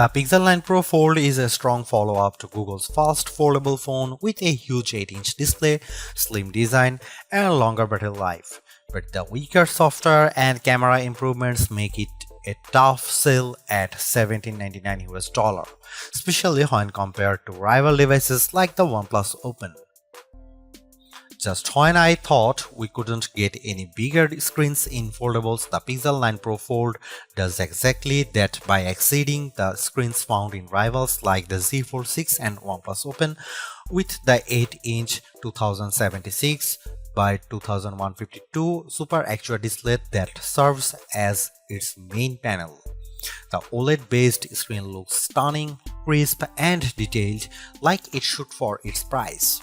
The Pixel 9 Pro Fold is a strong follow-up to Google's first foldable phone with a huge 8-inch display, slim design, and longer battery life. But the weaker software and camera improvements make it a tough sell at $1799 US, especially when compared to rival devices like the OnePlus Open. Just when I thought we couldn't get any bigger screens in foldables, the Pixel 9 Pro Fold does exactly that by exceeding the screens found in rivals like the Z Fold 6 and OnePlus Open with the 8-inch 2076 by 2152 Super Actual display that serves as its main panel. The OLED-based screen looks stunning, crisp, and detailed like it should for its price.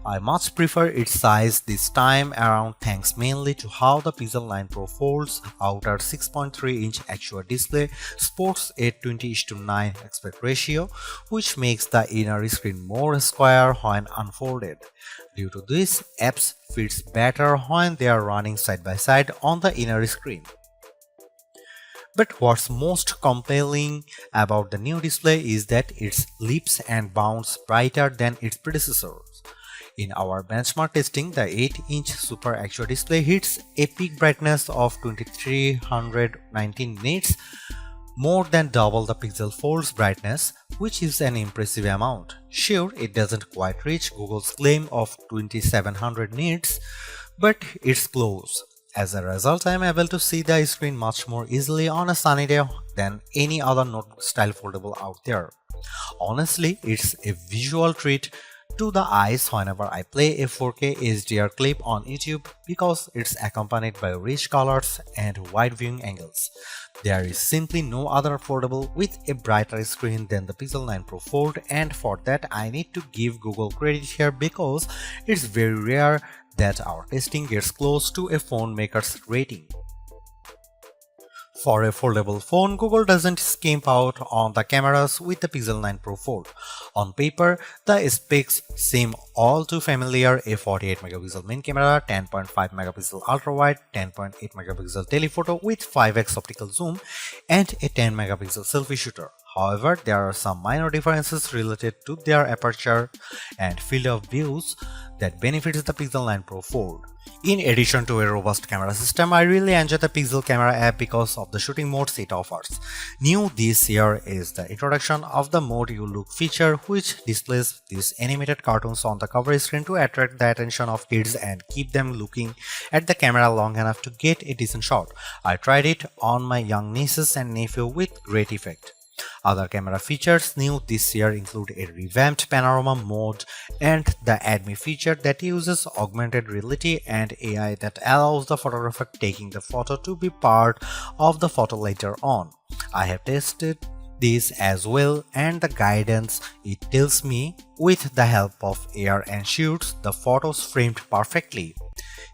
I much prefer its size this time around thanks mainly to how the Pixel 9 Pro Fold's outer 6.3-inch actual display sports a 20:9 aspect ratio, which makes the inner screen more square when unfolded. Due to this, apps fits better when they are running side by side on the inner screen. But what's most compelling about the new display is that it leaps and bounds brighter than its predecessors. In our benchmark testing, the 8-inch Super Actual display hits a peak brightness of 2319 nits, more than double the Pixel Fold's brightness, which is an impressive amount. Sure, it doesn't quite reach Google's claim of 2700 nits, but it's close. As a result, I am able to see the screen much more easily on a sunny day than any other notebook-style foldable out there. Honestly, it's a visual treat to the eyes whenever I play a 4K HDR clip on YouTube because it's accompanied by rich colors and wide viewing angles. There is simply no other foldable with a brighter screen than the Pixel 9 Pro Fold, and for that I need to give Google credit here because it's very rare that our testing gets close to a phone maker's rating. For a foldable phone, Google doesn't skimp out on the cameras with the Pixel 9 Pro Fold. On paper, the specs seem all too familiar: a 48 megapixel main camera, 10.5 megapixel ultra-wide, 10.8 megapixel telephoto with 5x optical zoom, and a 10 megapixel selfie shooter. However, there are some minor differences related to their aperture and field of views that benefits the Pixel 9 Pro Fold. In addition to a robust camera system, I really enjoy the Pixel Camera app because of the shooting modes it offers. New this year is the introduction of the Mode You Look feature, which displays these animated cartoons on the cover screen to attract the attention of kids and keep them looking at the camera long enough to get a decent shot. I tried it on my young nieces and nephew with great effect. Other camera features new this year include a revamped panorama mode and the Add Me feature that uses augmented reality and AI that allows the photographer taking the photo to be part of the photo later on. I have tested this as well, and the guidance it tells me with the help of AR ensures the photos framed perfectly.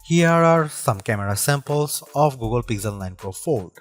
Here are some camera samples of Google Pixel 9 Pro Fold.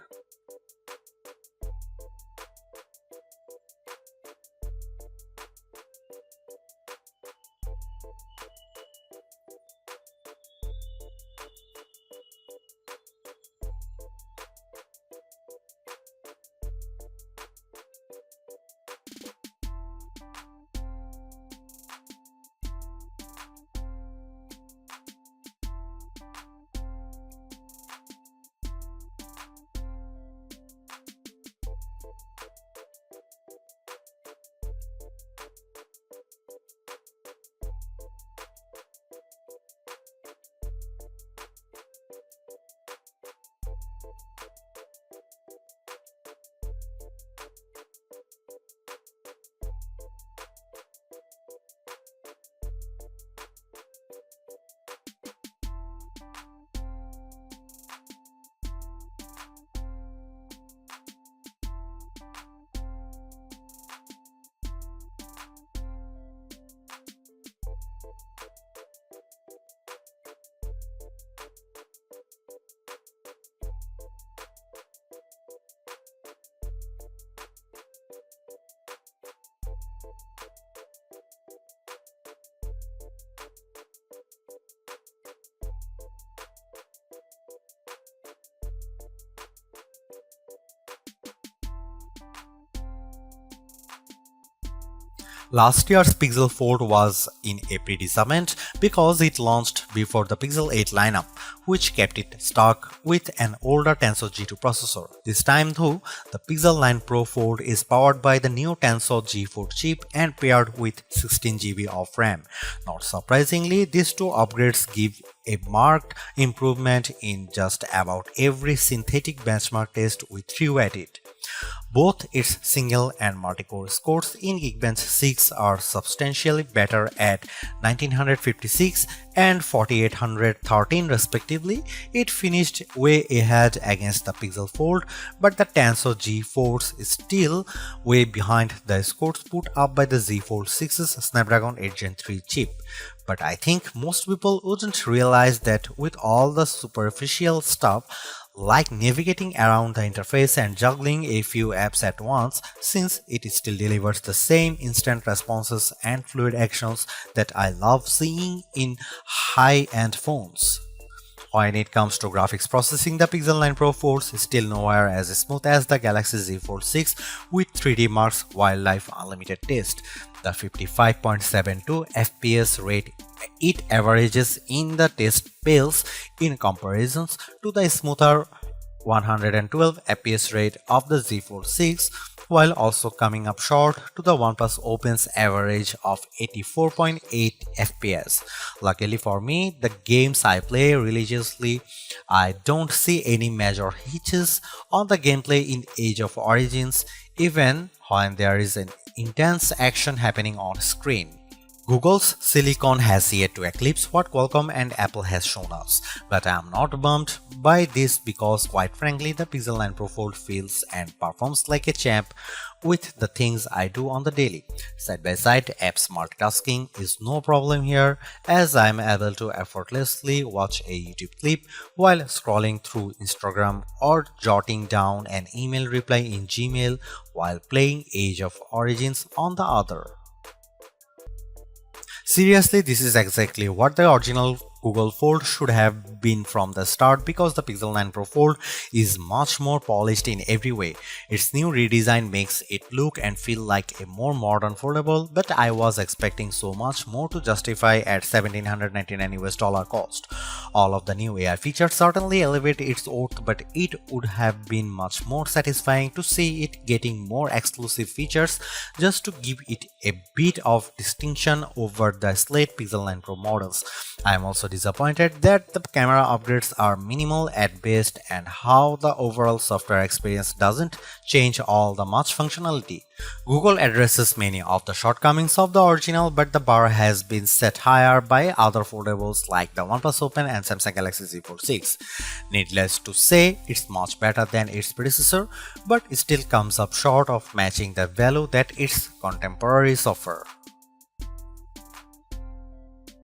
Last year's Pixel Fold was in a predicament because it launched before the Pixel 8 lineup, which kept it stuck with an older Tensor G2 processor. This time though, the Pixel 9 Pro Fold is powered by the new Tensor G4 chip and paired with 16GB of RAM. Not surprisingly, these two upgrades give a marked improvement in just about every synthetic benchmark test we threw at it. Both its single and multi-core scores in Geekbench 6 are substantially better at 1956 and 4813 respectively. It finished way ahead against the Pixel Fold, but the Tensor G4 is still way behind the scores put up by the Z Fold 6's Snapdragon 8 Gen 3 chip. But I think most people wouldn't realize that with all the superficial stuff like navigating around the interface and juggling a few apps at once, since it still delivers the same instant responses and fluid actions that I love seeing in high-end phones. When it comes to graphics processing, the Pixel 9 Pro Fold is still nowhere as smooth as the Galaxy Z Fold 6 with 3D Marks Wildlife Unlimited test. The 55.72 FPS rate it averages in the test pales in comparisons to the smoother 112 FPS rate of the Z Fold 6, while also coming up short to the OnePlus Open's average of 84.8 FPS. Luckily for me, the games I play religiously, I don't see any major hitches on the gameplay in Age of Origins, even when there is an intense action happening on screen. Google's silicon has yet to eclipse what Qualcomm and Apple has shown us, but I am not bummed by this because quite frankly the Pixel 9 Pro Fold feels and performs like a champ with the things I do on the daily. Side by side apps multitasking is no problem here, as I am able to effortlessly watch a YouTube clip while scrolling through Instagram or jotting down an email reply in Gmail while playing Age of Origins on the other. Seriously, this is exactly what the original Google Fold should have been from the start, because the Pixel 9 Pro Fold is much more polished in every way. Its new redesign makes it look and feel like a more modern foldable, but I was expecting so much more to justify at $1,799 US cost. All of the new AI features certainly elevate its worth, but it would have been much more satisfying to see it getting more exclusive features just to give it a bit of distinction over the slate Pixel 9 Pro models. I am also disappointed that the camera upgrades are minimal at best and how the overall software experience doesn't change all the much functionality. Google addresses many of the shortcomings of the original, but the bar has been set higher by other foldables like the OnePlus Open and Samsung Galaxy Z Fold 6. Needless to say, it's much better than its predecessor, but it still comes up short of matching the value that its contemporaries offer.